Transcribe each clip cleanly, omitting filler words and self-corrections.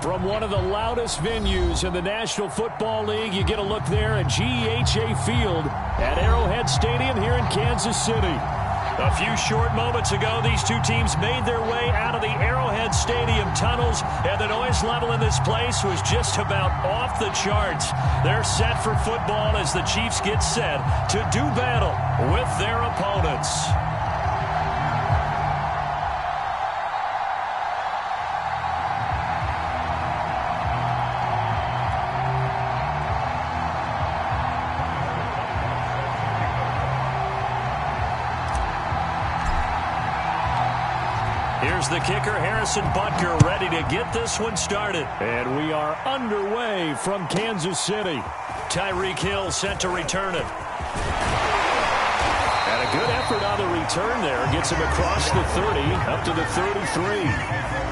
From one of the loudest venues in the National Football League, you get a look there at GEHA Field at Arrowhead Stadium here in Kansas City. A few short moments ago, these two teams made their way out of the Arrowhead Stadium tunnels, and the noise level in this place was just about off the charts. They're set for football as the Chiefs get set to do battle with their opponents. Here's the kicker, Harrison Butker, ready to get this one started. And we are underway from Kansas City. Tyreek Hill set to return it. And a good effort on the return there. Gets him across the 30, up to the 33.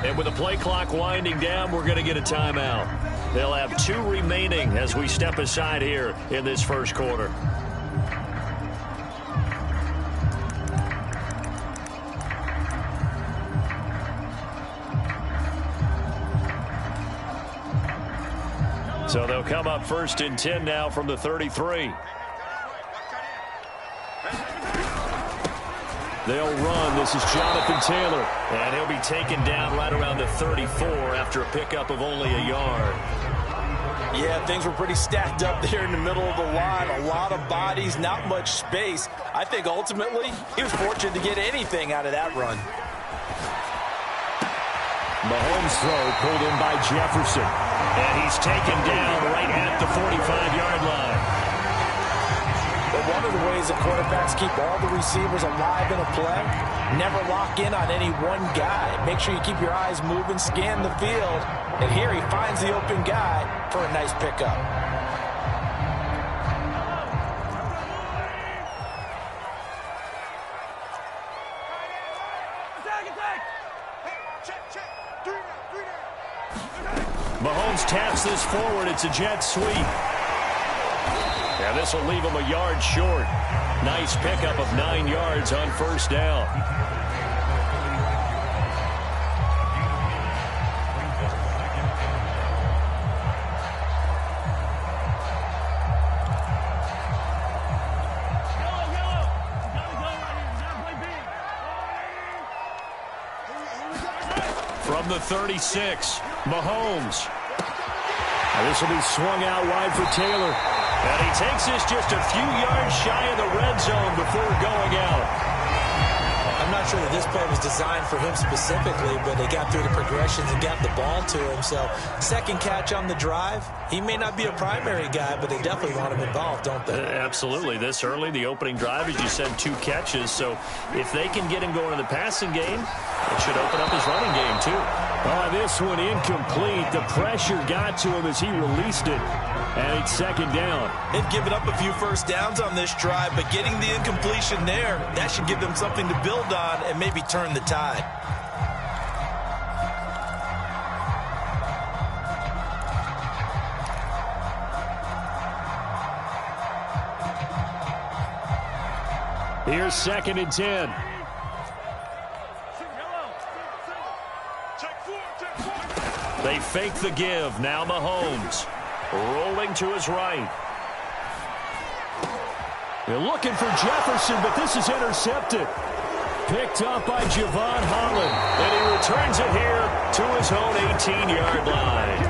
And with the play clock winding down, we're going to get a timeout. They'll have 2 remaining as we step aside here in this first quarter. So they'll come up 1st and 10 now from the 33. They'll run. This is Jonathan Taylor. And he'll be taken down right around the 34 after a pickup of only a yard. Yeah, things were pretty stacked up there in the middle of the line. A lot of bodies, not much space. I think ultimately he was fortunate to get anything out of that run. Mahomes' throw pulled in by Jefferson. And he's taken down right at the 45-yard line. But one of the ways that quarterbacks keep all the receivers alive in a play, never lock in on any one guy. Make sure you keep your eyes moving, scan the field. And here he finds the open guy for a nice pickup. Mahomes taps this forward. It's a jet sweep. And this will leave him a yard short. Nice pickup of 9 yards on 1st down. From the 36, Mahomes. And this will be swung out wide for Taylor. And he takes this just a few yards shy of the red zone before going out. I'm not sure that this play was designed for him specifically, but they got through the progressions and got the ball to him. So second catch on the drive. He may not be a primary guy, but they definitely want him involved, don't they? Absolutely. This early, the opening drive, as you said, 2 catches. So if they can get him going in the passing game, it should open up his running game too. Oh, this one incomplete. The pressure got to him as he released it. And it's second down. They've given up a few first downs on this drive, but getting the incompletion there, that should give them something to build on and maybe turn the tide. Here's second and 10. They fake the give. Now Mahomes rolling to his right. They're looking for Jefferson, but this is intercepted. Picked up by Javon Holland. And he returns it here to his own 18-yard line.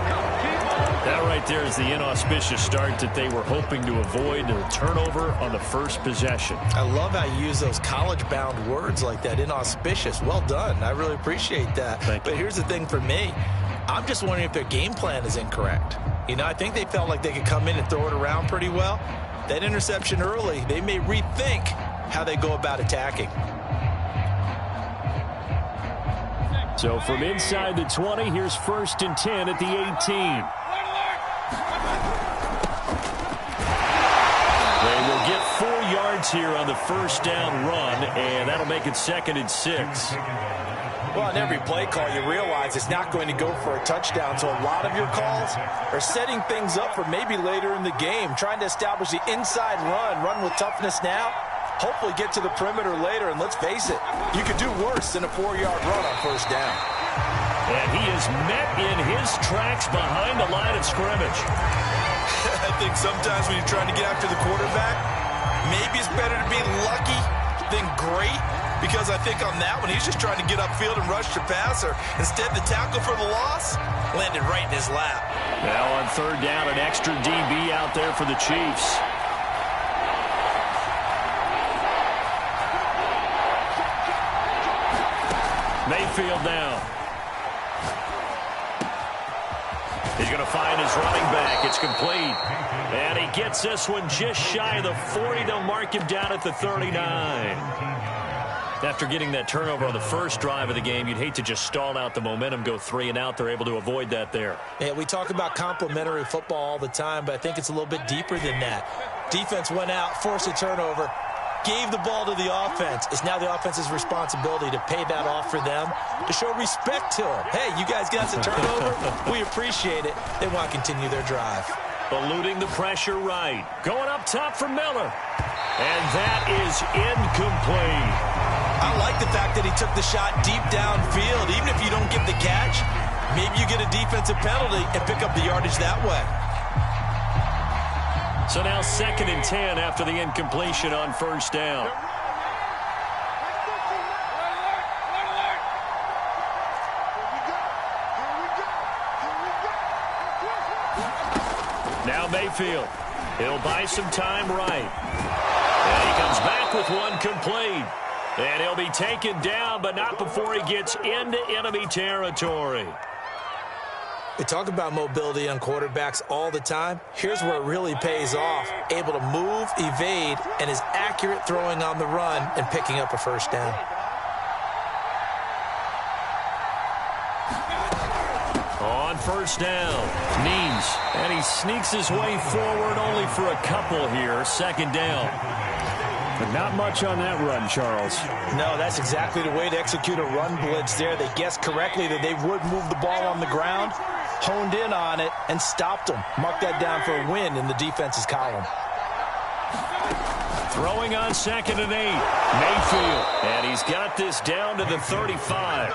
That right there is the inauspicious start that they were hoping to avoid, a turnover on the first possession. I love how you use those college-bound words like that, inauspicious. Well done. I really appreciate that. But here's the thing for me. I'm just wondering if their game plan is incorrect. You know, I think they felt like they could come in and throw it around pretty well. That interception early, they may rethink how they go about attacking. So from inside the 20, here's first and 10 at the 18. They will get 4 yards here on the first down run, and that'll make it second and 6. Well, on every play call, you realize it's not going to go for a touchdown, so a lot of your calls are setting things up for maybe later in the game, trying to establish the inside run with toughness now, hopefully get to the perimeter later, and let's face it, you could do worse than a 4-yard run on first down. And he is met in his tracks behind the line of scrimmage. I think sometimes when you're trying to get after the quarterback, maybe it's better to be lucky than great. Because I think on that one, he's just trying to get upfield and rush the passer. Instead, the tackle for the loss landed right in his lap. Now on third down, an extra DB out there for the Chiefs. Mayfield now. He's going to find his running back. It's complete. And he gets this one just shy of the 40. They'll mark him down at the 39. After getting that turnover on the first drive of the game, you'd hate to just stall out the momentum, go 3 and out. They're able to avoid that there. Yeah, we talk about complementary football all the time, but I think it's a little bit deeper than that. Defense went out, forced a turnover, gave the ball to the offense. It's now the offense's responsibility to pay that off for them, to show respect to them. Hey, you guys got the turnover. We appreciate it. They want to continue their drive. Eluding the pressure right. Going up top for Miller. And that is incomplete. I like the fact that he took the shot deep downfield. Even if you don't get the catch, maybe you get a defensive penalty and pick up the yardage that way. So now second and 10 after the incompletion on first down. Now Mayfield. He'll buy some time right. And he comes back with one complete. And he'll be taken down, but not before he gets into enemy territory. We talk about mobility on quarterbacks all the time. Here's where it really pays off. Able to move, evade, and is accurate throwing on the run and picking up a first down. On first down, Neems. And he sneaks his way forward only for a couple here. Second down. But not much on that run, Charles. No, that's exactly the way to execute a run blitz there. They guessed correctly that they would move the ball on the ground, honed in on it, and stopped them. Mark that down for a win in the defense's column. Throwing on second and 8. Mayfield. And he's got this down to the 35.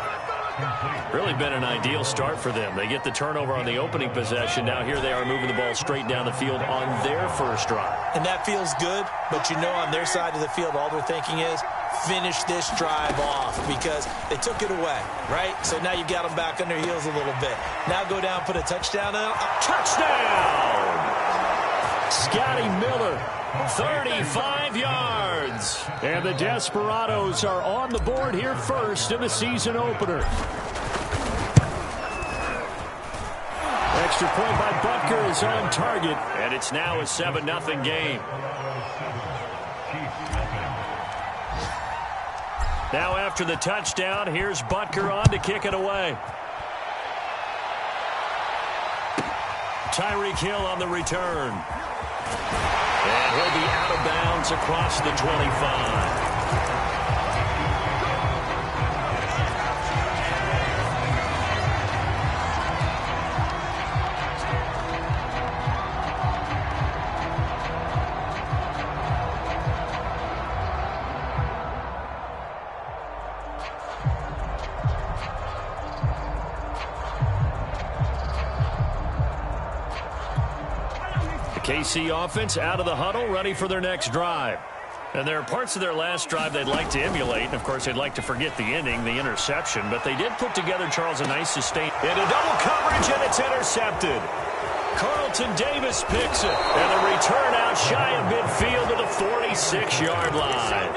Really been an ideal start for them. They get the turnover on the opening possession. Now here they are moving the ball straight down the field on their first drive. And that feels good, but you know on their side of the field all they're thinking is finish this drive off because they took it away, right? So now you got them back on their heels a little bit. Now go down, put a touchdown in. Touchdown! Scotty Miller 35 yards. And the Desperados are on the board here first in the season opener. Extra point by Butker is on target. And it's now a 7-0 game. Now after the touchdown, here's Butker on to kick it away. Tyreek Hill on the return. And he'll be out of bounds across the 25. KC offense out of the huddle, ready for their next drive. And there are parts of their last drive they'd like to emulate. And, of course, they'd like to forget the inning, the interception. But they did put together, Charles, a nice sustain. Into double coverage, and it's intercepted. Carlton Davis picks it. And the return out shy of midfield to the 46-yard line.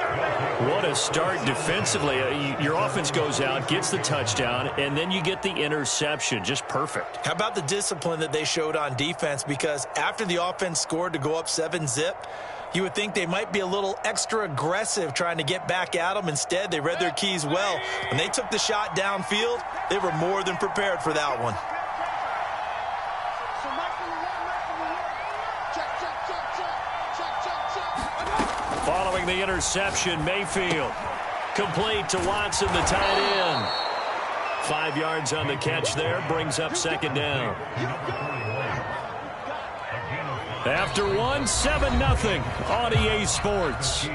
What a start defensively. Your offense goes out, gets the touchdown, and then you get the interception. Just perfect. How about the discipline that they showed on defense? Because after the offense scored to go up 7-zip, you would think they might be a little extra aggressive trying to get back at them. Instead, they read their keys well. When they took the shot downfield, they were more than prepared for that one. Following the interception, Mayfield. Complete to Watson, the tight end. 5 yards on the catch there, brings up second down. After one, 7-0 on EA Sports.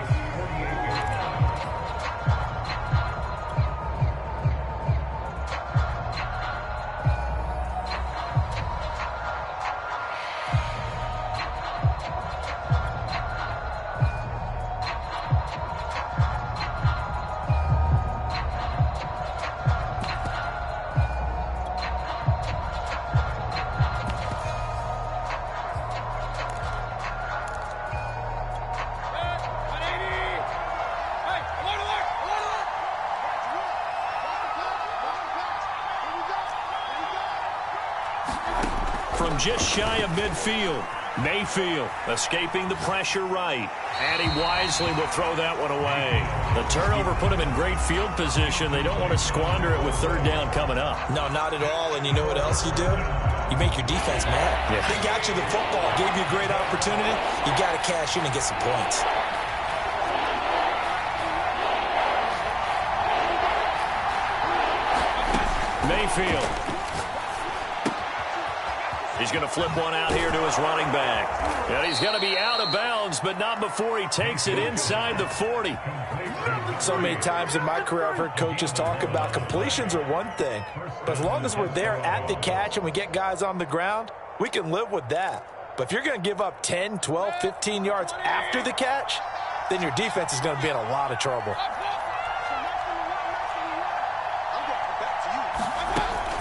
From just shy of midfield, Mayfield escaping the pressure right. And he wisely will throw that one away. The turnover put him in great field position. They don't want to squander it with third down coming up. No, not at all. And you know what else you do? You make your defense mad. Yeah. They got you the football, gave you a great opportunity. You got to cash in and get some points. Mayfield. He's going to flip one out here to his running back. And he's going to be out of bounds, but not before he takes it inside the 40. So many times in my career I've heard coaches talk about completions are one thing, but as long as we're there at the catch and we get guys on the ground, we can live with that. But if you're going to give up 10, 12, 15 yards after the catch, then your defense is going to be in a lot of trouble.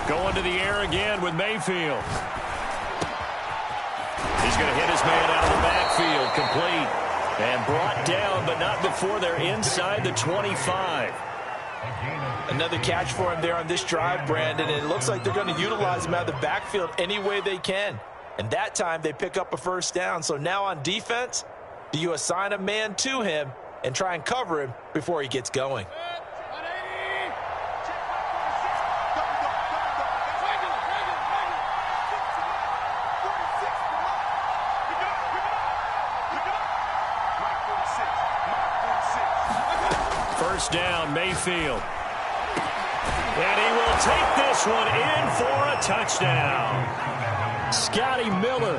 Going to the air again with Mayfield. He's going to hit his man out of the backfield, complete. And brought down, but not before they're inside the 25. Another catch for him there on this drive, Brandon. And it looks like they're going to utilize him out of the backfield any way they can. And that time they pick up a first down. So now on defense, do you assign a man to him and try and cover him before he gets going? First down, Mayfield. And he will take this one in for a touchdown. Scotty Miller,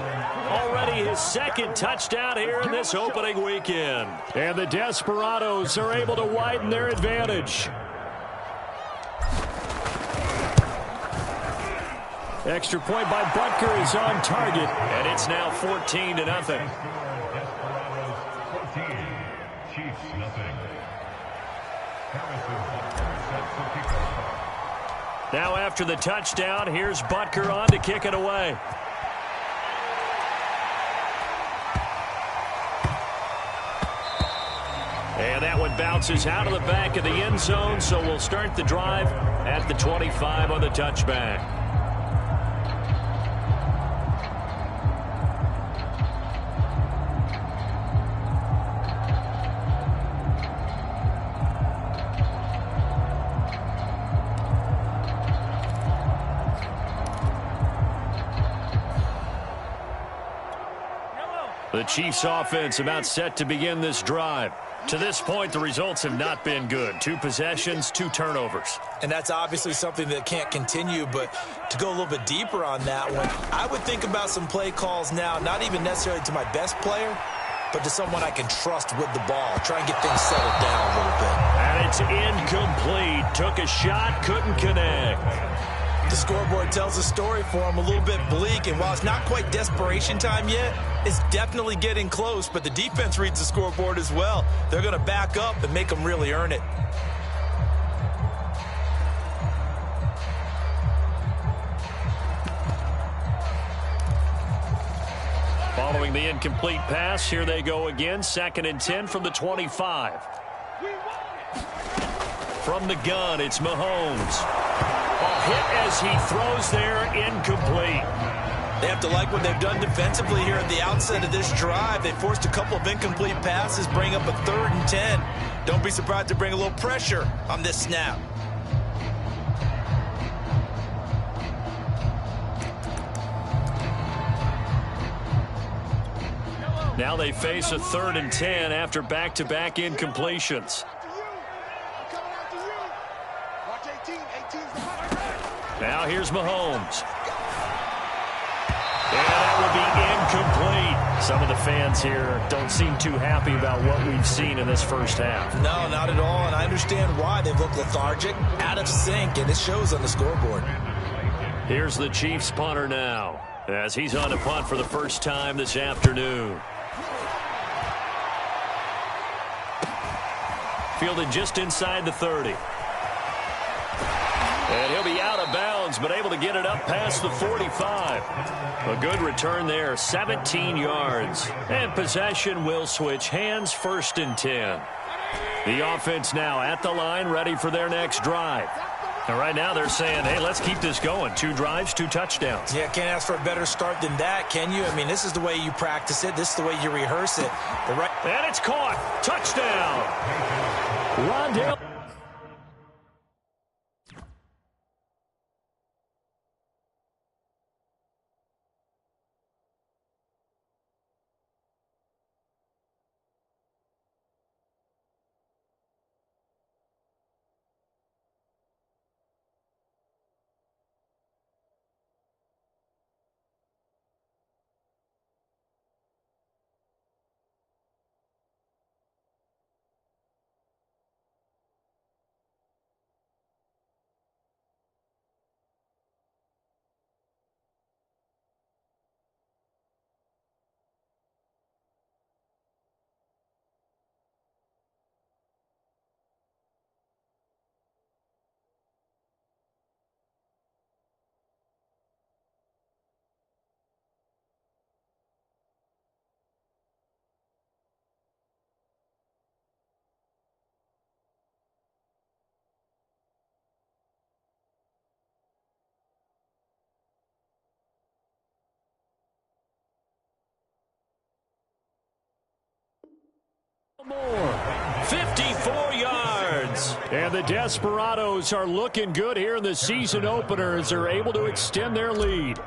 already his second touchdown here in this opening weekend. And the Desperados are able to widen their advantage. Extra point by Butker is on target. And it's now 14-0. Now after the touchdown, here's Butker on to kick it away. And that one bounces out of the back of the end zone, so we'll start the drive at the 25 on the touchback. The Chiefs offense about set to begin this drive. To this point, the results have not been good. 2 possessions, 2 turnovers. And that's obviously something that can't continue, but to go a little bit deeper on that one, I would think about some play calls now, not even necessarily to my best player, but to someone I can trust with the ball. Try and get things settled down a little bit. And it's incomplete. Took a shot, couldn't connect. The scoreboard tells a story for him, a little bit bleak, and while it's not quite desperation time yet, it's definitely getting close, but the defense reads the scoreboard as well. They're going to back up and make them really earn it. Following the incomplete pass, here they go again. 2nd and 10 from the 25. From the gun, it's Mahomes. A hit as he throws there, incomplete. They have to like what they've done defensively here at the outset of this drive. They forced a couple of incomplete passes, bring up a 3rd and 10. Don't be surprised to bring a little pressure on this snap. Now they face a 3rd and 10 after back-to-back incompletions. Now here's Mahomes. And that will be incomplete. Some of the fans here don't seem too happy about what we've seen in this first half. No, not at all, and I understand why. They look lethargic, out of sync, and it shows on the scoreboard. Here's the Chiefs punter now, as he's on to punt for the first time this afternoon. Fielded just inside the 30. And he'll be out of bounds, but able to get it up past the 45. A good return there, 17 yards. And possession will switch hands, 1st and 10. The offense now at the line, ready for their next drive. And right now they're saying, hey, let's keep this going. 2 drives, 2 touchdowns. Yeah, can't ask for a better start than that, can you? I mean, this is the way you practice it. This is the way you rehearse it. And it's caught. Touchdown. Rondale. More. 54 yards. And the Desperados are looking good here in the season opener as they're able to extend their lead.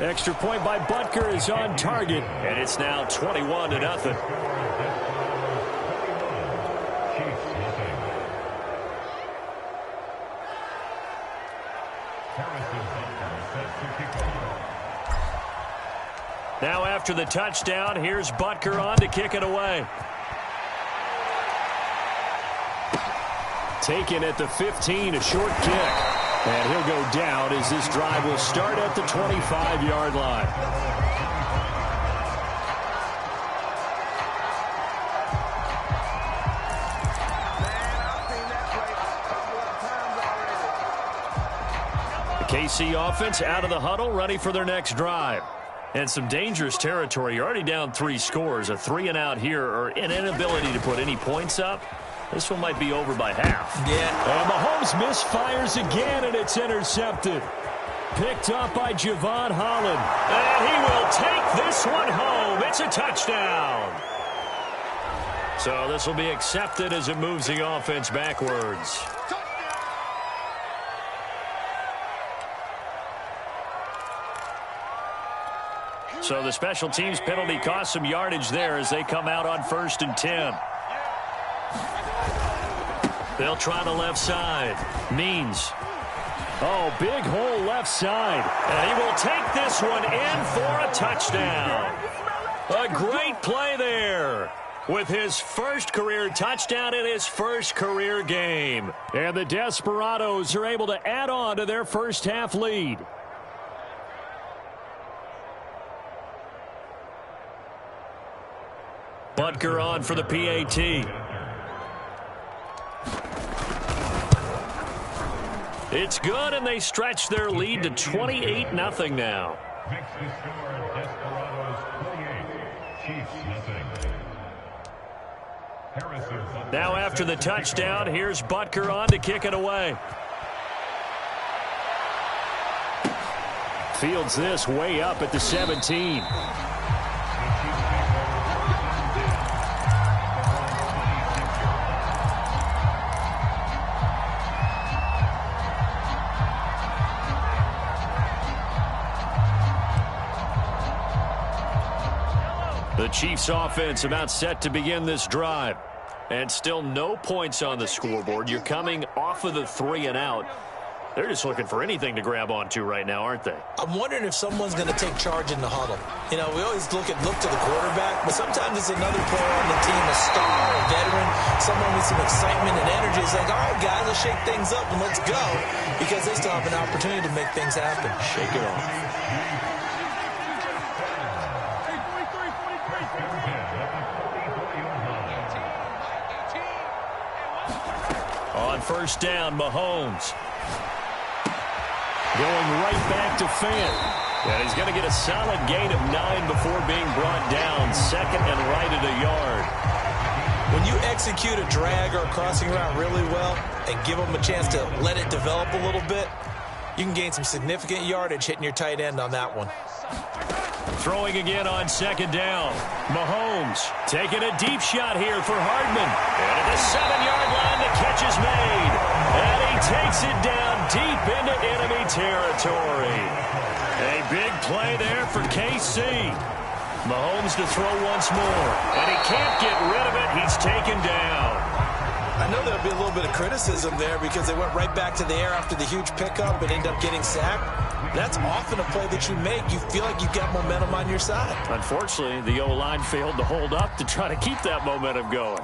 Extra point by Butker is on target, and it's now 21-0. Now after the touchdown, here's Butker on to kick it away. Taken at the 15, a short kick. And he'll go down as this drive will start at the 25-yard line. The KC offense out of the huddle, ready for their next drive. And some dangerous territory. You're already down 3 scores. A 3-and-out here, or an inability to put any points up. This one might be over by half. Yeah. And Mahomes misfires again, and it's intercepted. Picked up by Javon Holland. And he will take this one home. It's a touchdown. So this will be accepted as it moves the offense backwards. So the special teams penalty cost some yardage there as they come out on 1st and 10. They'll try the left side. Means. Oh, big hole left side. And he will take this one in for a touchdown. A great play there with his first career touchdown in his first career game. And the Desperados are able to add on to their first half lead. Butker on for the PAT. It's good, and they stretch their lead to 28-0 now. Next to score, Desperados 28, Chiefs nothing. Now after the touchdown, here's Butker on to kick it away. Fields this way up at the 17. The Chiefs offense about set to begin this drive. And still no points on the scoreboard. You're coming off of the 3-and-out. They're just looking for anything to grab onto right now, aren't they? I'm wondering if someone's going to take charge in the huddle. You know, we always look to the quarterback, but sometimes it's another player on the team, a star, a veteran, someone with some excitement and energy. It's like, all right, guys, let's shake things up and let's go, because they still have an opportunity to make things happen. Shake it off. On first down, Mahomes. Going right back to Fant. And he's going to get a solid gain of 9 before being brought down. Second and right at a yard. When you execute a drag or a crossing route really well and give them a chance to let it develop a little bit, you can gain some significant yardage hitting your tight end on that one. Throwing again on second down. Mahomes taking a deep shot here for Hardman. And at the 7-yard line, the catch is made. And he takes it down deep into enemy territory. A big play there for KC. Mahomes to throw once more. And he can't get rid of it. He's taken down. I know there'll be a little bit of criticism there because they went right back to the air after the huge pickup and ended up getting sacked. That's often a play that you make. You feel like you've got momentum on your side. Unfortunately, the O-line failed to hold up to try to keep that momentum going.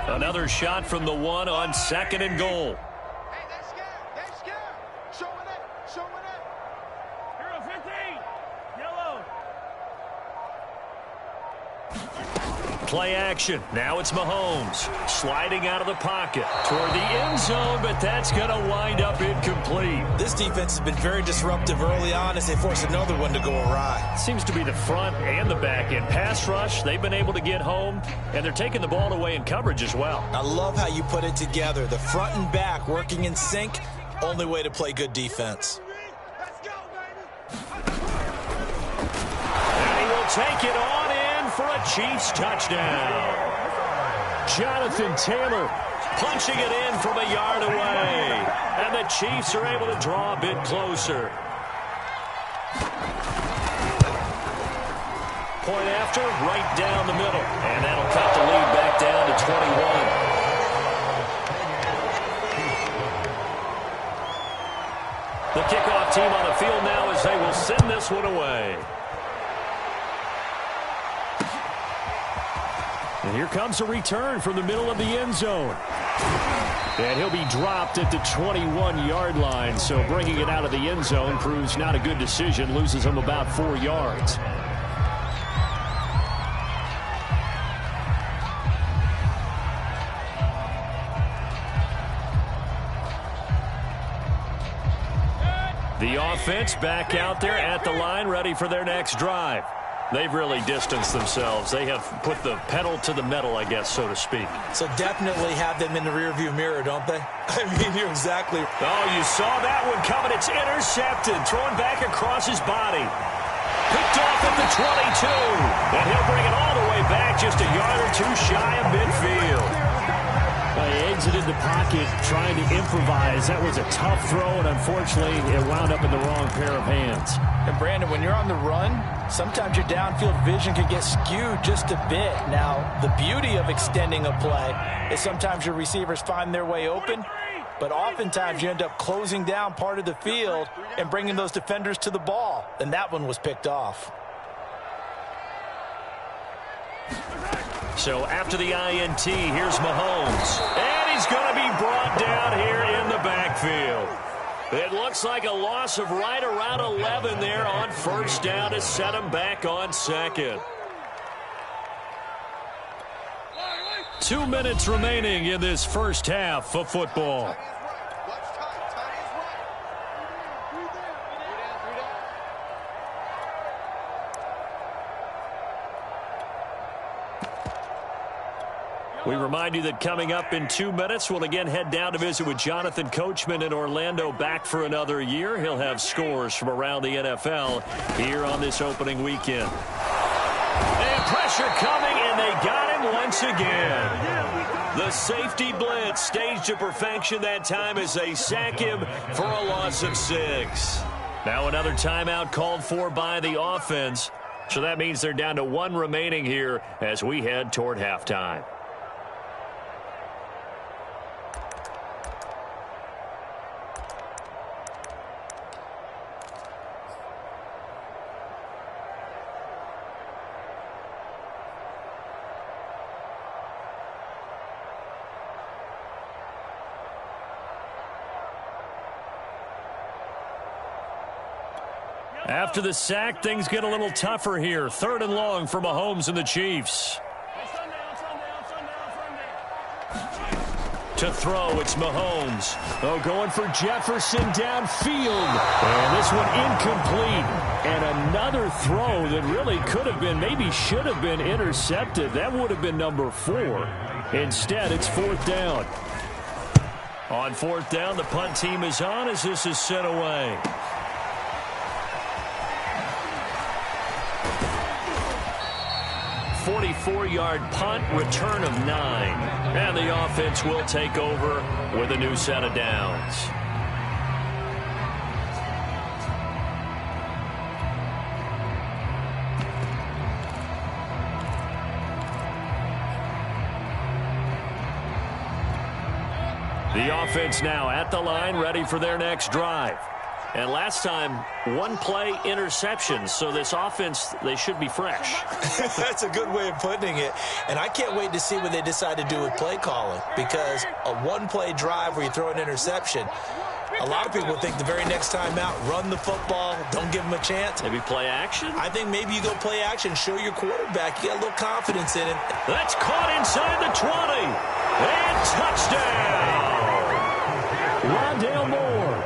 Another shot from the 1 on 2nd and goal. Hey, they're scared. They're scared. Showing it. Showing it. Hero 15. Yellow. Play action. Now it's Mahomes sliding out of the pocket toward the end zone, but that's going to wind up incomplete. This defense has been very disruptive early on as they force another one to go awry. Seems to be the front and the back end. Pass rush, they've been able to get home, and they're taking the ball away in coverage as well. I love how you put it together. The front and back working in sync, only way to play good defense. Let's go, baby. And he will take it on in for a Chiefs touchdown. Jonathan Taylor punching it in from a yard away. And the Chiefs are able to draw a bit closer. Point after, right down the middle. And that'll cut the lead back down to 21. The kickoff team on the field now as they will send this one away. And here comes a return from the middle of the end zone. And he'll be dropped at the 21-yard line. So bringing it out of the end zone proves not a good decision. Loses him about 4 yards. offense back out there at the line, ready for their next drive. They've really distanced themselves. They have put the pedal to the metal, I guess, so to speak. So definitely have them in the rearview mirror, don't they? I mean, you're exactly. Oh, you saw that one coming. It's intercepted. Thrown back across his body. Picked off at the 22. And he'll bring it all the way back just a yard or two shy of midfield. He exited the pocket trying to improvise. That was a tough throw, and unfortunately, it wound up in the wrong pair of hands. And Brandon, when you're on the run, sometimes your downfield vision can get skewed just a bit. Now, the beauty of extending a play is sometimes your receivers find their way open, but oftentimes you end up closing down part of the field and bringing those defenders to the ball. And that one was picked off. So after the INT, here's Mahomes. And he's going to be brought down here in the backfield. It looks like a loss of right around 11 there on first down to set him back on second. 2 minutes remaining in this first half of football. We remind you that coming up in 2 minutes, we'll again head down to visit with Jonathan Coachman in Orlando, back for another year. He'll have scores from around the NFL here on this opening weekend. And pressure coming, and they got him once again. The safety blitz staged to perfection that time as they sack him for a loss of 6. Now another timeout called for by the offense. So that means they're down to 1 remaining here as we head toward halftime. After the sack, things get a little tougher here. 3rd and long for Mahomes and the Chiefs. To throw, it's Mahomes. Oh, going for Jefferson downfield. And this one incomplete. And another throw that really could have been, maybe should have been intercepted. That would have been number 4. Instead, it's 4th down. On 4th down, the punt team is on as this is sent away. 44-yard punt, return of 9. And the offense will take over with a new set of downs. The offense now at the line, ready for their next drive. And last time, 1 play interception. So this offense, they should be fresh. That's a good way of putting it. And I can't wait to see what they decide to do with play calling. Because a 1-play drive where you throw an interception, a lot of people think the very next time out, run the football, don't give them a chance. Maybe play action? I think maybe you go play action, show your quarterback. You got a little confidence in it. That's caught inside the 20. And touchdown! Rondale Moore.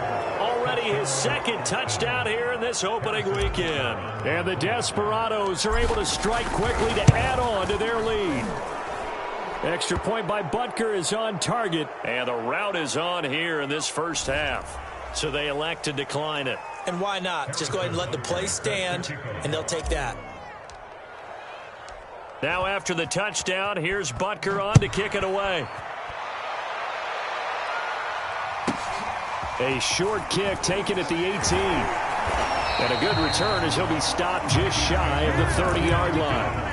His 2nd touchdown here in this opening weekend. And the Desperados are able to strike quickly to add on to their lead. Extra point by Butker is on target. And the route is on here in this first half. So they elect to decline it. And why not? Just go ahead and let the play stand, and they'll take that. Now after the touchdown, here's Butker on to kick it away. A short kick taken at the 18. And a good return as he'll be stopped just shy of the 30-yard line.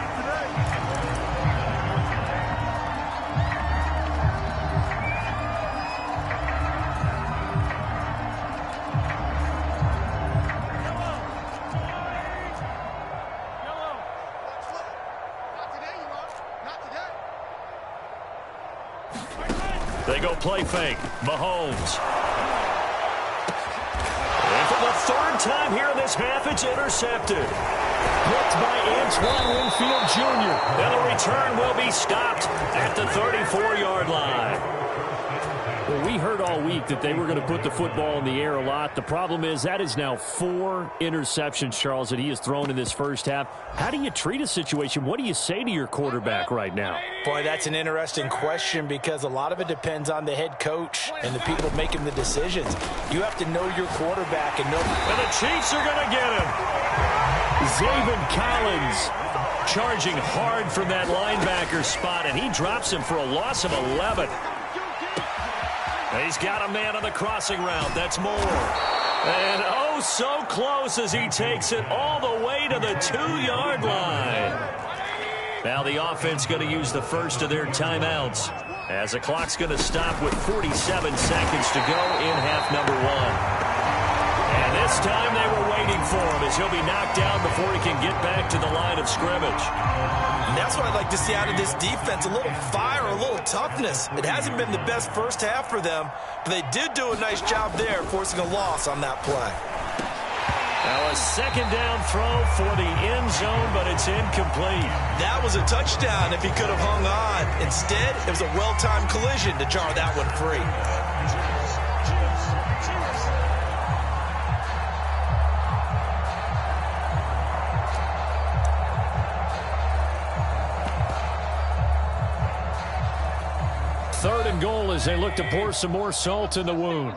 They go play fake. Mahomes. And for the 3rd time here in this half, it's intercepted. Picked by Antoine Winfield Jr. And the return will be stopped at the 34-yard line. Well, we heard all week that they were going to put the football in the air a lot. The problem is that is now 4 interceptions, Charles, that he has thrown in this first half. How do you treat a situation? What do you say to your quarterback right now? Boy, that's an interesting question because a lot of it depends on the head coach and the people making the decisions. You have to know your quarterback and know. And the Chiefs are going to get him. Zaven Collins charging hard from that linebacker spot, and he drops him for a loss of 11. He's got a man on the crossing route. That's Moore. And oh, so close as he takes it all the way to the 2-yard line. Now the offense going to use the first of their timeouts as the clock's going to stop with 47 seconds to go in half number 1. And this time they were waiting for him as he'll be knocked down before he can get back to the line of scrimmage. And that's what I'd like to see out of this defense, a little fire, a little toughness. It hasn't been the best first half for them, but they did do a nice job there forcing a loss on that play. Now a second down throw for the end zone, but it's incomplete. That was a touchdown if he could have hung on. Instead, it was a well-timed collision to jar that one free. Third and goal as they look to pour some more salt in the wound.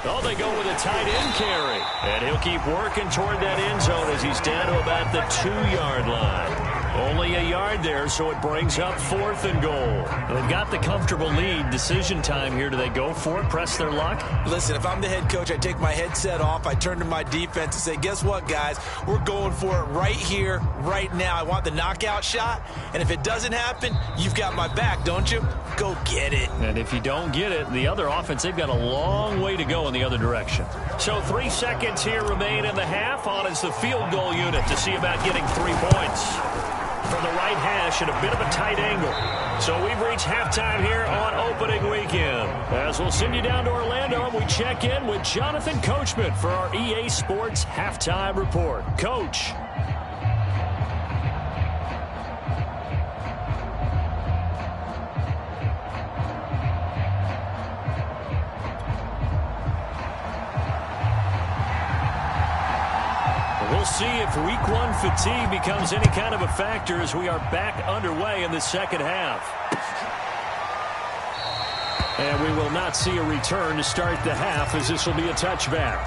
Oh, they go with a tight end carry. And he'll keep working toward that end zone as he's down to about the 2-yard line. Only a yard there, so it brings up 4th and goal. They've got the comfortable lead. Decision time here. Do they go for it, press their luck? Listen, if I'm the head coach, I take my headset off. I turn to my defense and say, guess what, guys? We're going for it right here, right now. I want the knockout shot. And if it doesn't happen, you've got my back, don't you? Go get it. And if you don't get it, the other offense, they've got a long way to go in the other direction. So 3 seconds here remain in the half. On is the field goal unit to see about getting 3 points. From the right hash at a bit of a tight angle. So we've reached halftime here on opening weekend. As we'll send you down to Orlando and we check in with Jonathan Coachman for our EA Sports Halftime Report. Coach. We'll see if week 1 fatigue becomes any kind of a factor as we are back underway in the second half. And we will not see a return to start the half as this will be a touchback.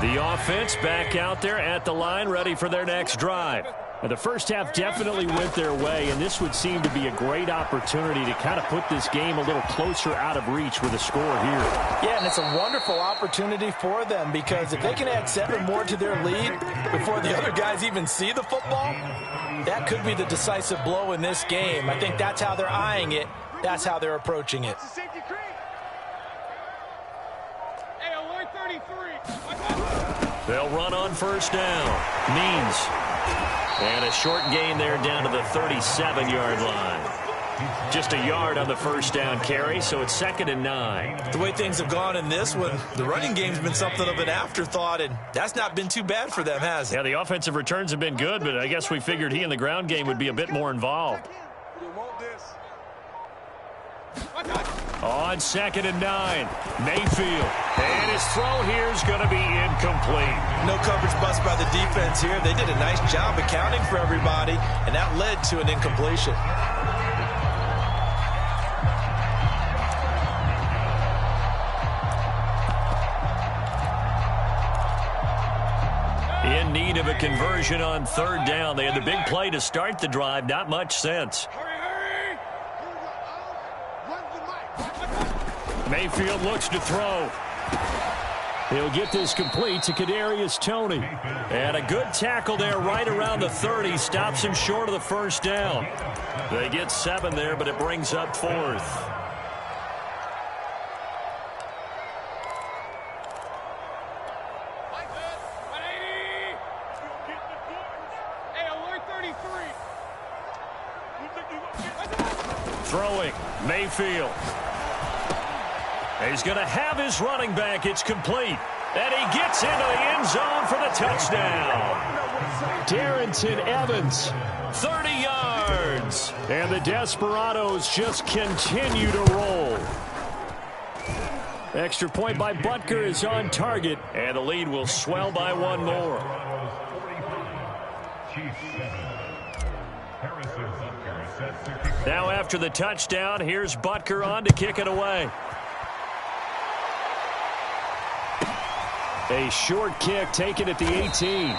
The offense back out there at the line ready for their next drive. The first half definitely went their way, and this would seem to be a great opportunity to kind of put this game a little closer out of reach with a score here. Yeah, and it's a wonderful opportunity for them because if they can add 7 more to their lead before the other guys even see the football, that could be the decisive blow in this game. I think that's how they're eyeing it. That's how they're approaching it. They'll run on first down. Means. And a short gain there down to the 37-yard line. Just a yard on the first down carry, so it's 2nd and 9. The way things have gone in this one, the running game's been something of an afterthought, and that's not been too bad for them, has it? Yeah, the offensive returns have been good, but I guess we figured he in the ground game would be a bit more involved. On 2nd and 9, Mayfield. And his throw here is going to be incomplete. No coverage bust by the defense here. They did a nice job accounting for everybody, and that led to an incompletion. In need of a conversion on 3rd down. They had the big play to start the drive. Not much sense. Mayfield looks to throw. He'll get this complete to Kadarius Toney. And a good tackle there right around the 30. Stops him short of the first down. They get 7 there, but it brings up 4th. Throwing, Mayfield. He's going to have his running back. It's complete. And he gets into the end zone for the touchdown. Darrington Evans, 30 yards. and the Desperados just continue to roll. Extra point by Butker is on target, and the lead will swell by one more. Now after the touchdown, here's Butker on to kick it away. A short kick taken at the 18.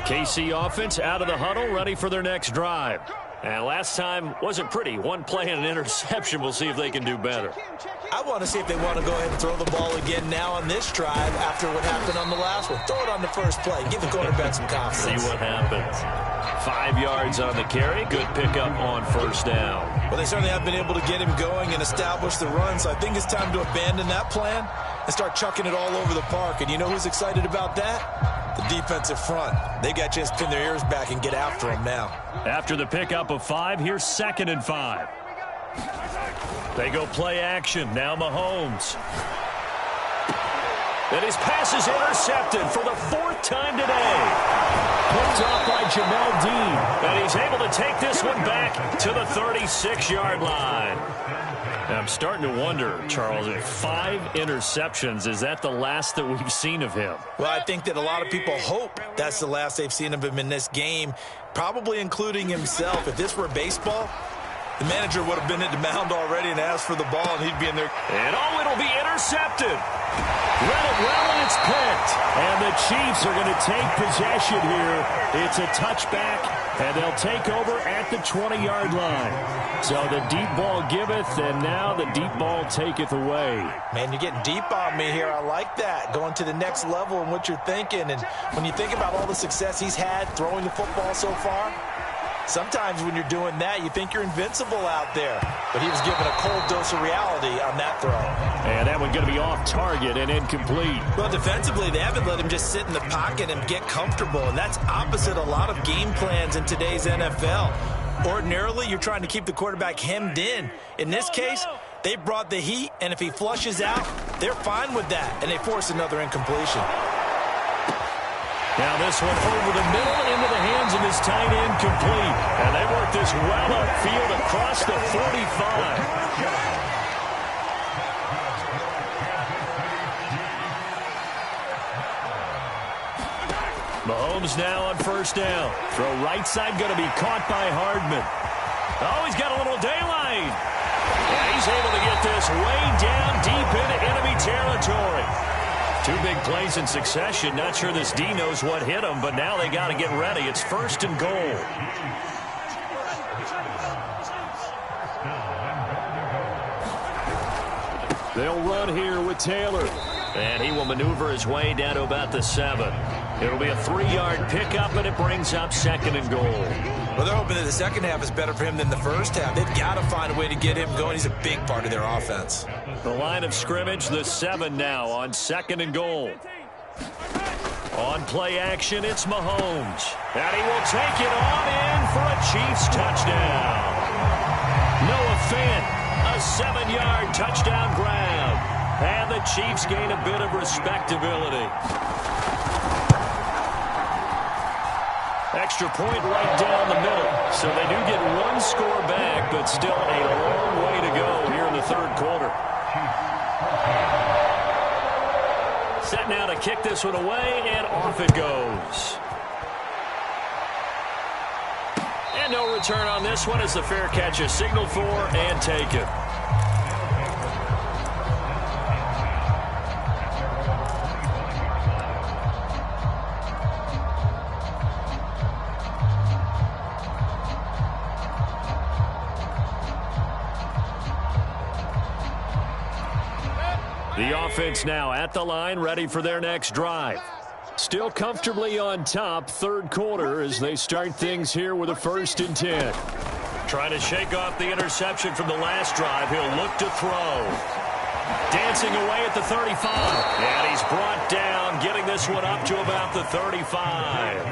KC offense out of the huddle, ready for their next drive. And last time wasn't pretty. One play and an interception. We'll see if they can do better. I want to see if they want to go ahead and throw the ball again now on this drive after what happened on the last one. Throw it on the first play. Give the quarterback some confidence. See what happens. 5 yards on the carry. Good pickup on first down. Well, they certainly have been able to get him going and establish the run, so I think it's time to abandon that plan and start chucking it all over the park. And you know who's excited about that? The defensive front. They got to just pin their ears back and get after him now. After the pickup of 5, here's 2nd and 5. They go play action. Now Mahomes. And his pass is intercepted for the 4th time today. Picked off by Jamel Dean. And he's able to take this one back to the 36-yard line. And I'm starting to wonder, Charles, if 5 interceptions, is that the last that we've seen of him? Well, I think that a lot of people hope that's the last they've seen of him in this game, probably including himself. If this were baseball, the manager would have been at the mound already and asked for the ball, and he'd be in there. And it'll be intercepted. Read it well, and it's picked. And the Chiefs are going to take possession here. It's a touchback, and they'll take over at the 20-yard line. So the deep ball giveth, and now the deep ball taketh away. Man, you're getting deep on me here. I like that. Going to the next level in what you're thinking. And when you think about all the success he's had throwing the football so far, sometimes when you're doing that, you think you're invincible out there. But he was given a cold dose of reality on that throw. And that one going to be off target and incomplete. Well, defensively, they haven't let him just sit in the pocket and get comfortable. And that's opposite a lot of game plans in today's NFL. Ordinarily, you're trying to keep the quarterback hemmed in. In this case, they brought the heat, and if he flushes out, they're fine with that. And they force another incompletion. Now this one over the middle into the hands of his tight end, complete. And they work this well upfield across the 45. Mahomes now on first down. Throw right side going to be caught by Hardman. Oh, he's got a little daylight. And he's able to get this way down deep into enemy territory. 2 big plays in succession. Not sure this D knows what hit him, but now they got to get ready. It's 1st and goal. They'll run here with Taylor. And he will maneuver his way down to about the 7. It'll be a 3-yard pickup, and it brings up 2nd and goal. Well, they're hoping that the second half is better for him than the first half. They've got to find a way to get him going. He's a big part of their offense. The line of scrimmage, the 7 now on 2nd and goal. On play action, it's Mahomes. And he will take it on in for a Chiefs touchdown. Noah Fant, a 7-yard touchdown grab. And the Chiefs gain a bit of respectability. Extra point right down the middle. So they do get 1 score back, but still a long way to go here in the 3rd quarter. Set now to kick this one away, and off it goes. And no return on this one as the fair catch is signaled for and taken. The offense now at the line, ready for their next drive. Still comfortably on top, 3rd quarter as they start things here with a 1st and 10. Trying to shake off the interception from the last drive. He'll look to throw. Dancing away at the 35. And he's brought down, getting this one up to about the 35.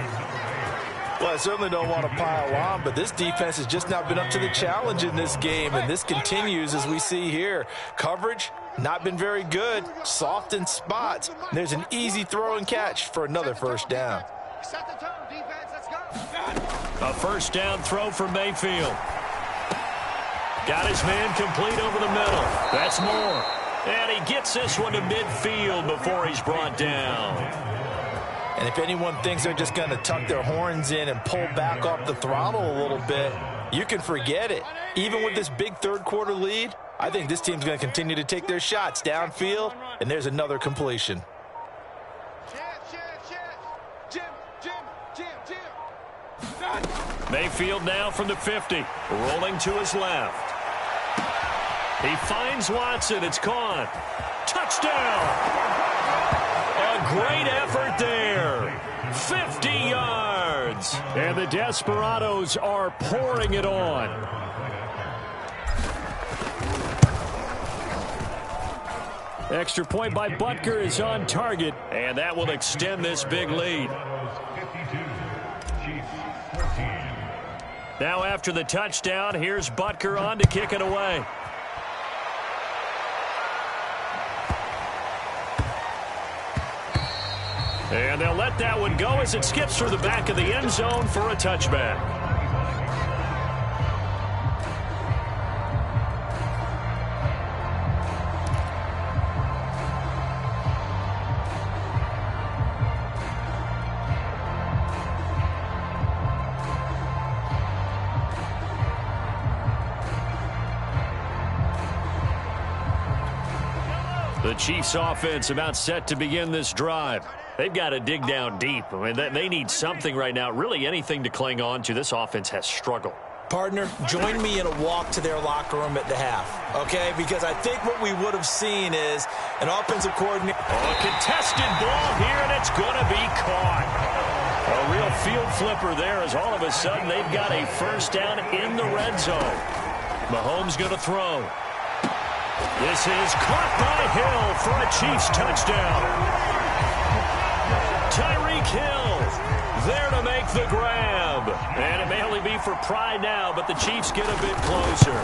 Well, I certainly don't want to pile on, but this defense has just not been up to the challenge in this game, and this continues as we see here. Coverage, not been very good, soft in spots. There's an easy throw and catch for another first down. Set the tone, defense. Let's go. A first down throw for Mayfield. Got his man complete over the middle. That's Moore. And he gets this one to midfield before he's brought down. And if anyone thinks they're just going to tuck their horns in and pull back off the throttle a little bit, you can forget it. Even with this big third-quarter lead, I think this team's going to continue to take their shots downfield, and there's another completion. Mayfield now from the 50, rolling to his left. He finds Watson. It's caught. Touchdown! A great effort there. 50 yards. And the Desperados are pouring it on. Extra point by Butker is on target, and that will extend this big lead. Now after the touchdown, here's Butker on to kick it away. And they'll let that one go as it skips through the back of the end zone for a touchback. The Chiefs offense about set to begin this drive. They've got to dig down deep. I mean, they need something right now, really anything to cling on to. This offense has struggled. Partner, join me in a walk to their locker room at the half, okay? Because I think what we would have seen is an offensive coordinator. A contested ball here, and it's going to be caught. A real field flipper there as all of a sudden they've got a first down in the red zone. Mahomes going to throw. This is caught by Hill for a Chiefs touchdown. Tyreek Hill there to make the grab. And it may only be for pride now, but the Chiefs get a bit closer.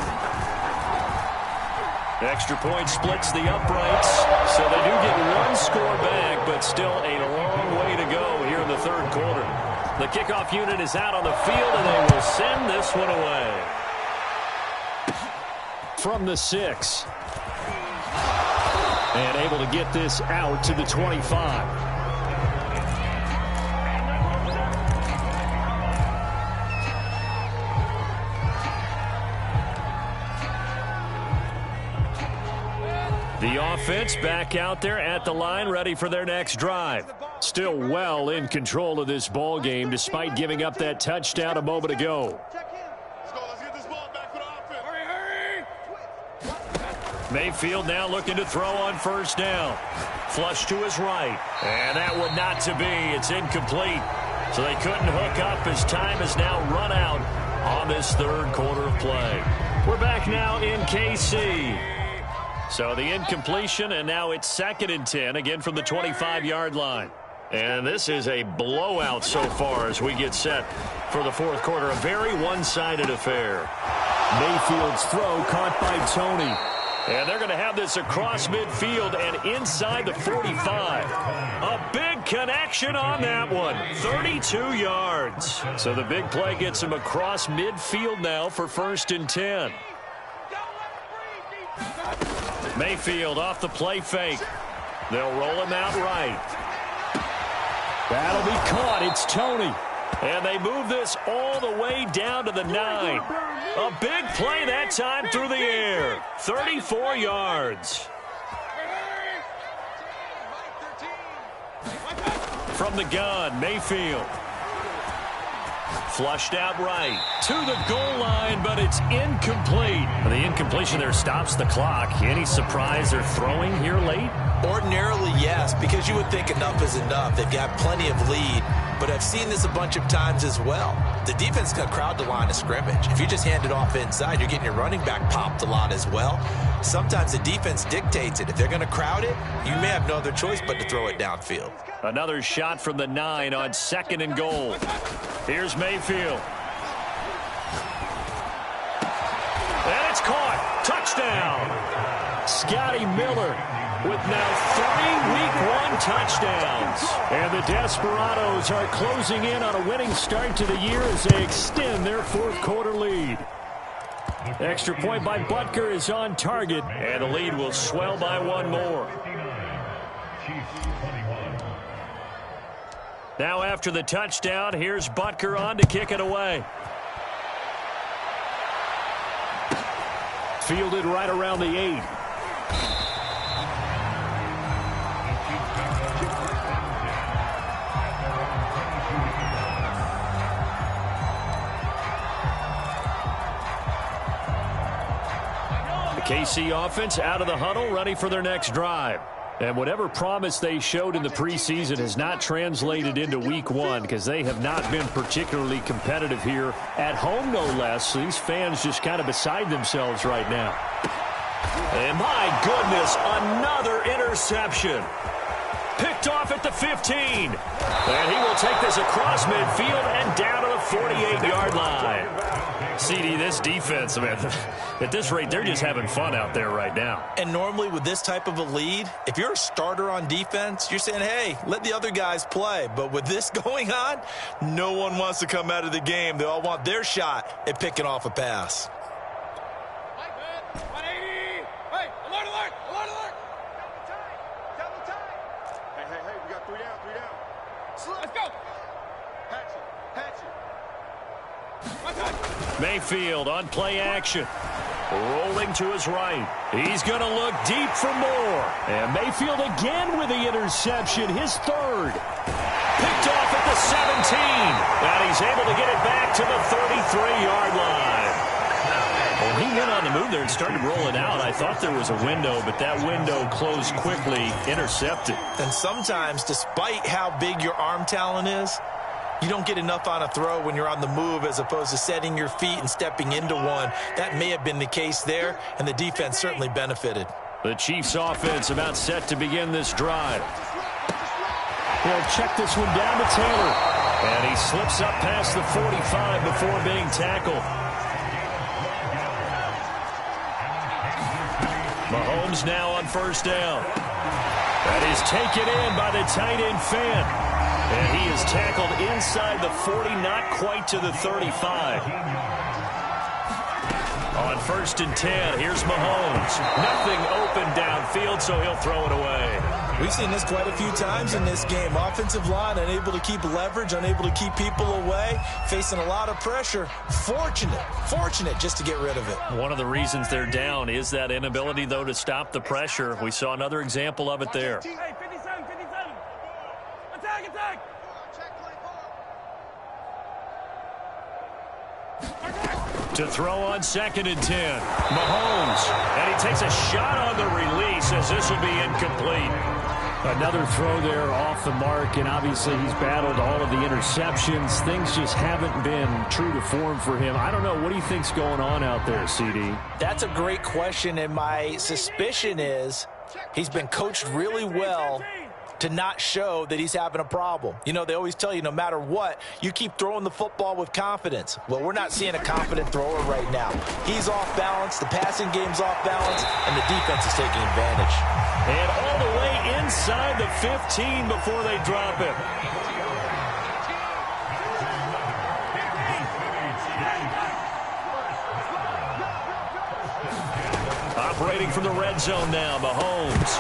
Extra point splits the uprights, so they do get one score back, but still a long way to go here in the third quarter. The kickoff unit is out on the field, and they will send this one away. From the 6. And able to get this out to the 25. The offense back out there at the line, ready for their next drive. Still well in control of this ball game, despite giving up that touchdown a moment ago. Let's get this ball back for the offense. Hurry! Mayfield now looking to throw on first down. Flush to his right. And that would not to be. It's incomplete. So they couldn't hook up as time has now run out on this third quarter of play. We're back now in KC. So the incompletion, and now it's 2nd and 10, again from the 25-yard line. And this is a blowout so far as we get set for the fourth quarter. A very one-sided affair. Mayfield's throw caught by Tony. And they're going to have this across midfield and inside the 45. A big connection on that one. 32 yards. So the big play gets him across midfield now for 1st and 10. Mayfield off the play fake. They'll roll him out right. That'll be caught. It's Tony. And they move this all the way down to the 9. A big play that time through the air. 34 yards. From the gun, Mayfield. Flushed out right to the goal line, but it's incomplete. The incompletion there stops the clock. Any surprise they're throwing here late? Ordinarily, yes, because you would think enough is enough. They've got plenty of lead. but I've seen this a bunch of times as well. The defense is going to crowd the line of scrimmage. If you just hand it off inside, you're getting your running back popped a lot as well. Sometimes the defense dictates it. If they're going to crowd it, you may have no other choice but to throw it downfield. Another shot from the 9 on 2nd and goal. Here's Mayfield. And it's caught. Touchdown. Scotty Miller with now 3 Week 1 touchdowns. And the Desperados are closing in on a winning start to the year as they extend their 4th quarter lead. Extra point by Butker is on target, and the lead will swell by 1 more. Now after the touchdown, here's Butker on to kick it away. Fielded right around the 8. The KC offense out of the huddle, ready for their next drive. And whatever promise they showed in the preseason has not translated into Week 1 because they have not been particularly competitive here at home, no less. So these fans just kind of beside themselves right now. And my goodness, another interception. Picked off at the 15. And he will take this across midfield and down to the 48-yard line. CD, this defense, man, at this rate, they're just having fun out there right now. And normally with this type of a lead, if you're a starter on defense, you're saying, hey, let the other guys play. But with this going on, no one wants to come out of the game. They all want their shot at picking off a pass. 180. Hey, alert, alert, alert, alert. Double time. Hey, we got 3 down, 3 down. Let's go. Hatch it. Mayfield on play action. Rolling to his right. He's going to look deep for more. And Mayfield again with the interception, his 3rd. Picked off at the 17. And he's able to get it back to the 33-yard line. Well, he went on the move there and started rolling out. I thought there was a window, but that window closed quickly, intercepted. And sometimes, despite how big your arm talent is, you don't get enough on a throw when you're on the move as opposed to setting your feet and stepping into one. That may have been the case there, and the defense certainly benefited. The Chiefs offense about set to begin this drive. He'll check this one down to Taylor. And he slips up past the 45 before being tackled. Mahomes now on 1st down. That is taken in by the tight end Fan. And he is tackled inside the 40, not quite to the 35. On 1st and 10, here's Mahomes. Nothing open downfield, so he'll throw it away. We've seen this quite a few times in this game. Offensive line unable to keep leverage, unable to keep people away, facing a lot of pressure. Fortunate just to get rid of it. One of the reasons they're down is that inability, though, to stop the pressure. We saw another example of it there. Hey, 57. Attack. To throw on 2nd and 10. Mahomes. And he takes a shot on the release as this will be incomplete. Another throw there off the mark, and obviously he's battled all of the interceptions. Things just haven't been true to form for him. I don't know. What do you think's going on out there, CD? That's a great question, and my suspicion is he's been coached really well to not show that he's having a problem. You know, they always tell you no matter what, you keep throwing the football with confidence. Well, we're not seeing a confident thrower right now. He's off balance, the passing game's off balance, and the defense is taking advantage. And all the way inside the 15 before they drop him. Operating from the red zone now, Mahomes.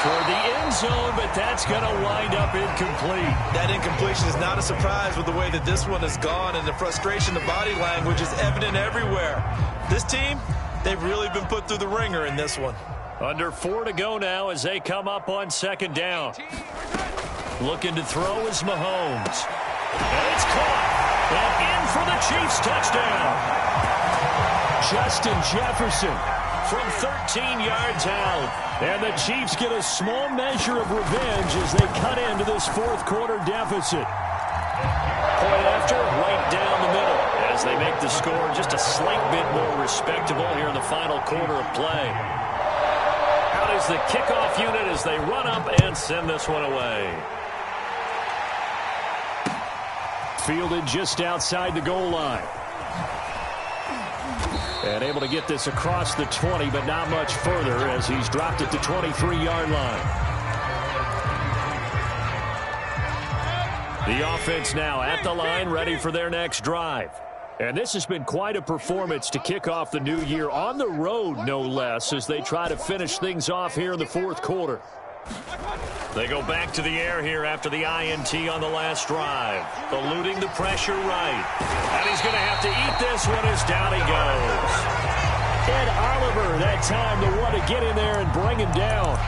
Toward the end zone, but that's going to wind up incomplete. That incompletion is not a surprise with the way that this one has gone, and the frustration, the body language is evident everywhere. This team, they've really been put through the ringer in this one. Under 4 to go now as they come up on 2nd down. Looking to throw is Mahomes. And it's caught. And in for the Chiefs touchdown. Justin Jefferson from 13 yards out. And the Chiefs get a small measure of revenge as they cut into this 4th quarter deficit. after, right down the middle, as they make the score just a slight bit more respectable here in the final quarter of play. Out is the kickoff unit as they run up and send this one away. Fielded just outside the goal line. And able to get this across the 20, but not much further as he's dropped at the 23-yard line. The offense now at the line, ready for their next drive. And this has been quite a performance to kick off the new year on the road, no less, as they try to finish things off here in the fourth quarter. They go back to the air here after the INT on the last drive. Eluding the pressure right. And he's going to have to eat this one as down he goes. Ed Oliver, that time the one to get in there and bring him down.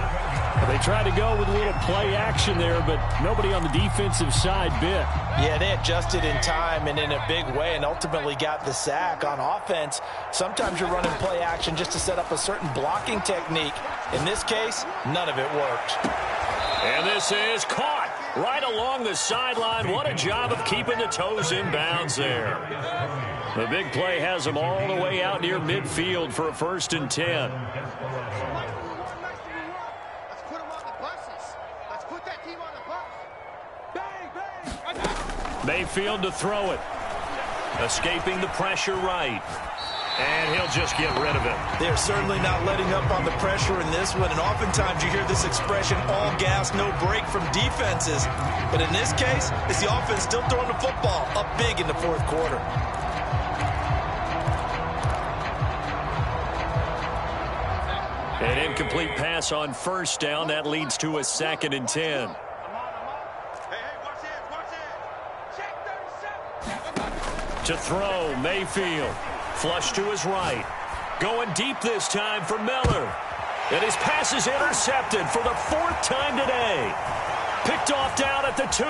They tried to go with a little play action there, but nobody on the defensive side bit. Yeah, they adjusted in time and in a big way and ultimately got the sack. On offense, sometimes you're running play action just to set up a certain blocking technique. In this case, none of it worked. And this is caught right along the sideline. What a job of keeping the toes in bounds there. The big play has them all the way out near midfield for a 1st and 10. Mayfield to throw it. Escaping the pressure right. And he'll just get rid of it. They're certainly not letting up on the pressure in this one. And oftentimes you hear this expression, all gas, no break from defenses. But in this case, it's the offense still throwing the football up big in the fourth quarter. An incomplete pass on 1st down. That leads to a 2nd and 10. To throw, Mayfield. Flush to his right. Going deep this time for Miller. And his pass is intercepted for the 4th time today. Picked off down at the 2.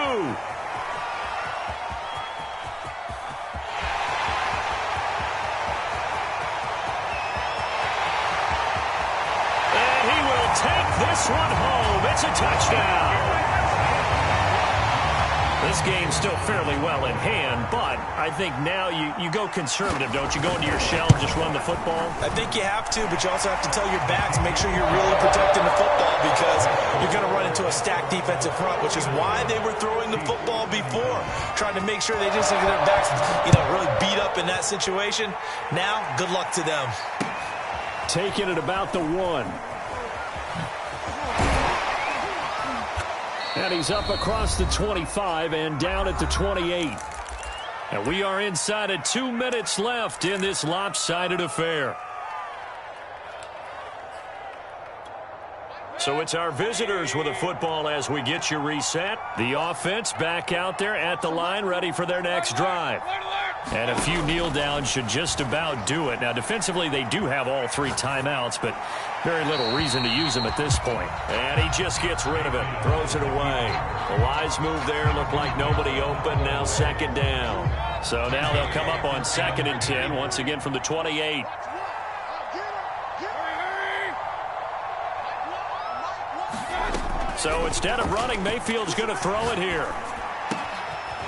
And he will take this one home. It's a touchdown. This game's still fairly well in hand, but I think now you go conservative, don't you? Go into your shell and just run the football? I think you have to, but you also have to tell your backs, make sure you're really protecting the football because you're going to run into a stacked defensive front, which is why they were throwing the football before, trying to make sure they just get their backs, really beat up in that situation. Now, good luck to them. Taking it about the 1. And he's up across the 25 and down at the 28. And we are inside of 2 minutes left in this lopsided affair. So it's our visitors with a football as we get you reset. The offense back out there at the line, ready for their next drive. And a few kneel downs should just about do it. Now, defensively, they do have all 3 timeouts, but very little reason to use them at this point. And he just gets rid of it, throws it away. The wise move there, looked like nobody open, now 2nd down. So now they'll come up on 2nd and 10, once again from the 28. So instead of running, Mayfield's going to throw it here.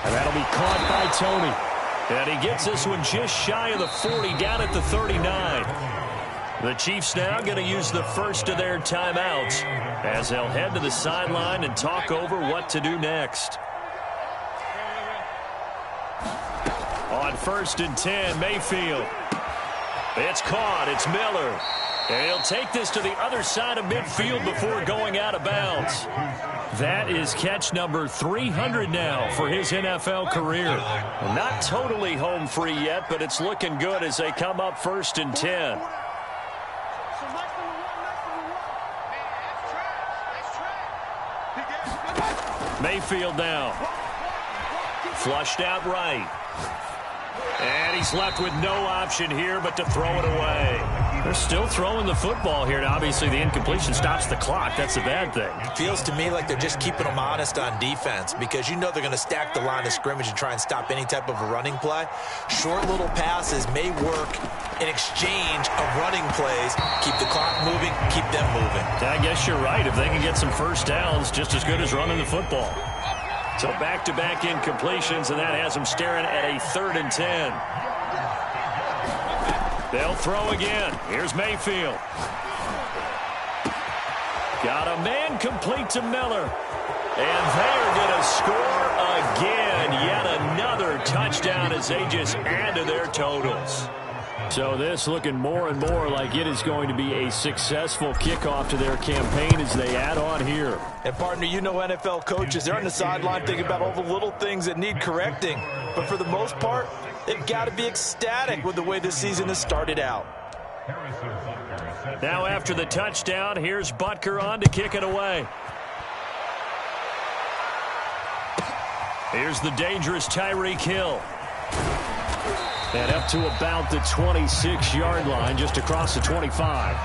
And that'll be caught by Tony. And he gets this one just shy of the 40, down at the 39. The Chiefs now going to use the first of their timeouts as they'll head to the sideline and talk over what to do next. On 1st and 10, Mayfield. It's caught. It's Miller. And he'll take this to the other side of midfield before going out of bounds. That is catch number 300 now for his NFL career. Not totally home free yet, but it's looking good as they come up 1st and 10. Mayfield now. Flushed out right. And he's left with no option here but to throw it away. They're still throwing the football here. Now, obviously, the incompletion stops the clock. That's a bad thing. Feels to me like they're just keeping them honest on defense because they're going to stack the line of scrimmage and try and stop any type of a running play. Short little passes may work in exchange of running plays. Keep the clock moving, keep them moving. I guess you're right. If they can get some 1st downs, just as good as running the football. So back-to-back incompletions, and that has them staring at a 3rd and 10. They'll throw again. Here's Mayfield. Got a man complete to Miller. And they're going to score again. Yet another touchdown as they just add to their totals. So this looking more and more like it is going to be a successful kickoff to their campaign as they add on here. And partner, you know NFL coaches, they're on the sideline thinking about all the little things that need correcting. But for the most part, they've got to be ecstatic with the way this season has started out. Now after the touchdown, here's Butker on to kick it away. Here's the dangerous Tyreek Hill. And up to about the 26-yard line, just across the 25.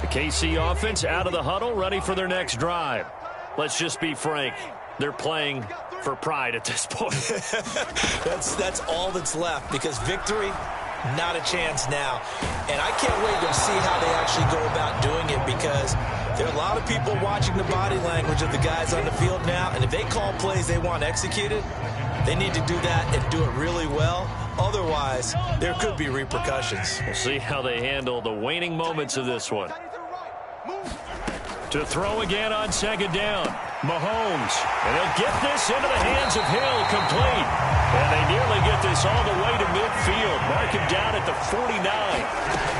The KC offense out of the huddle, ready for their next drive. Let's just be frank. They're playing for pride at this point. That's all that's left, because victory, not a chance now. And I can't wait to see how they actually go about doing it, because there are a lot of people watching the body language of the guys on the field now, and if they call plays they want executed, they need to do that and do it really well. Otherwise, there could be repercussions. We'll see how they handle the waning moments of this one. To throw again on 2nd down. Mahomes. And he'll get this into the hands of Hill, complete. And they nearly get this all the way to midfield. Mark him down at the 49.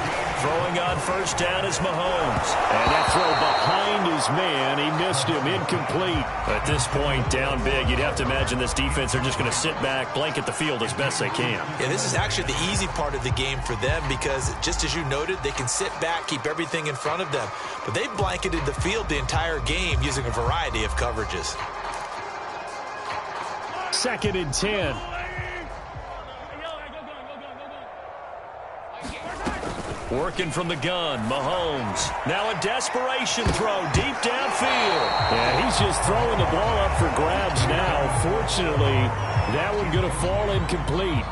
Throwing on 1st down is Mahomes. And that throw behind his man. He missed him, incomplete. At this point, down big, you'd have to imagine this defense are just going to sit back, blanket the field as best they can. Yeah, this is actually the easy part of the game for them, because just as you noted, they can sit back, keep everything in front of them. But they blanketed the field the entire game using a variety of coverages. 2nd and 10. Working from the gun, Mahomes. Now a desperation throw deep downfield. Yeah, he's just throwing the ball up for grabs now. Fortunately, that one going to fall incomplete.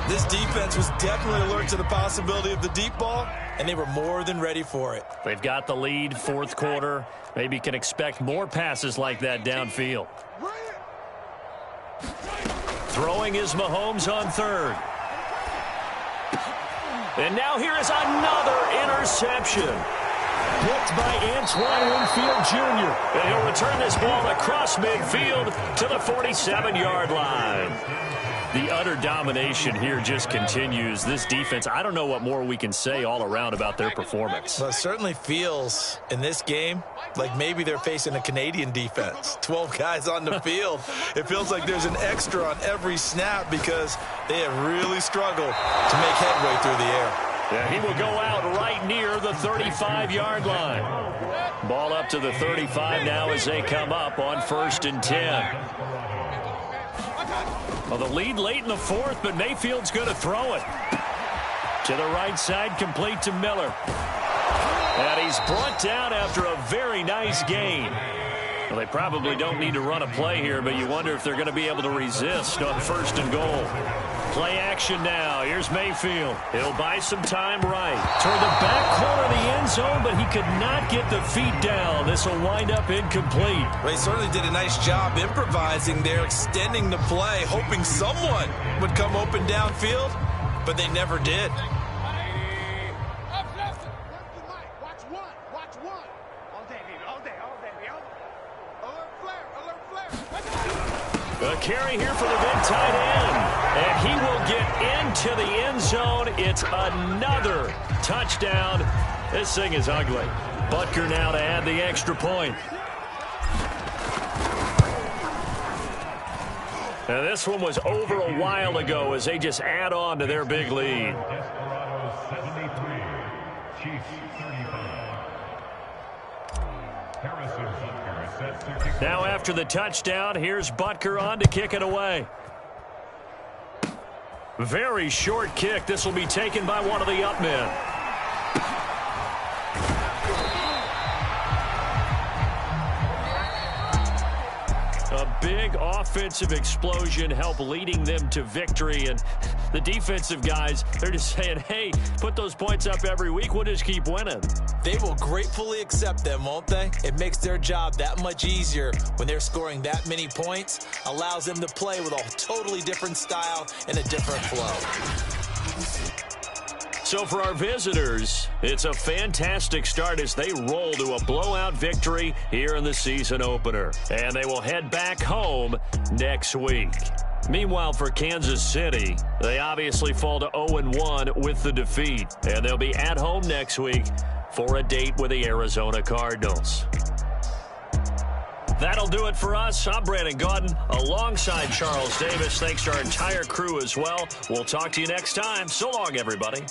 This defense was definitely alert to the possibility of the deep ball, and they were more than ready for it. They've got the lead, 4th quarter. Maybe can expect more passes like that downfield. Throwing is Mahomes on 3rd. And now here is another interception. Picked by Antoine Winfield Jr. And he'll return this ball across midfield to the 47-yard line. The utter domination here just continues. This defense, I don't know what more we can say all around about their performance. Well, it certainly feels in this game like maybe they're facing a Canadian defense. 12 guys on the field. It feels like there's an extra on every snap, because they have really struggled to make headway through the air. Yeah, he will go out right near the 35-yard line. Ball up to the 35 now as they come up on 1st and 10. Well, the lead late in the 4th, but Mayfield's going to throw it. To the right side, complete to Miller. And he's brought down after a very nice gain. Well, they probably don't need to run a play here, but you wonder if they're going to be able to resist on 1st and goal. Play action now. Here's Mayfield. He'll buy some time right. Toward the back corner of the end zone, but he could not get the feet down. This will wind up incomplete. Well, he certainly did a nice job improvising there, extending the play, hoping someone would come open downfield, but they never did. A carry here for the big tight end. And he will get into the end zone. It's another touchdown. This thing is ugly. Butker now to add the extra point. Now this one was over a while ago as they just add on to their big lead. Desperados 73, Chiefs 35. Now after the touchdown, here's Butker on to kick it away. Very short kick. This will be taken by one of the up men. A big offensive explosion help leading them to victory. And the defensive guys, they're just saying, hey, put those points up every week. We'll just keep winning. They will gratefully accept them, won't they? It makes their job that much easier when they're scoring that many points. Allows them to play with a totally different style and a different flow. So for our visitors, it's a fantastic start as they roll to a blowout victory here in the season opener. And they will head back home next week. Meanwhile, for Kansas City, they obviously fall to 0-1 with the defeat. And they'll be at home next week for a date with the Arizona Cardinals. That'll do it for us. I'm Brandon Gaudin alongside Charles Davis. Thanks to our entire crew as well. We'll talk to you next time. So long, everybody.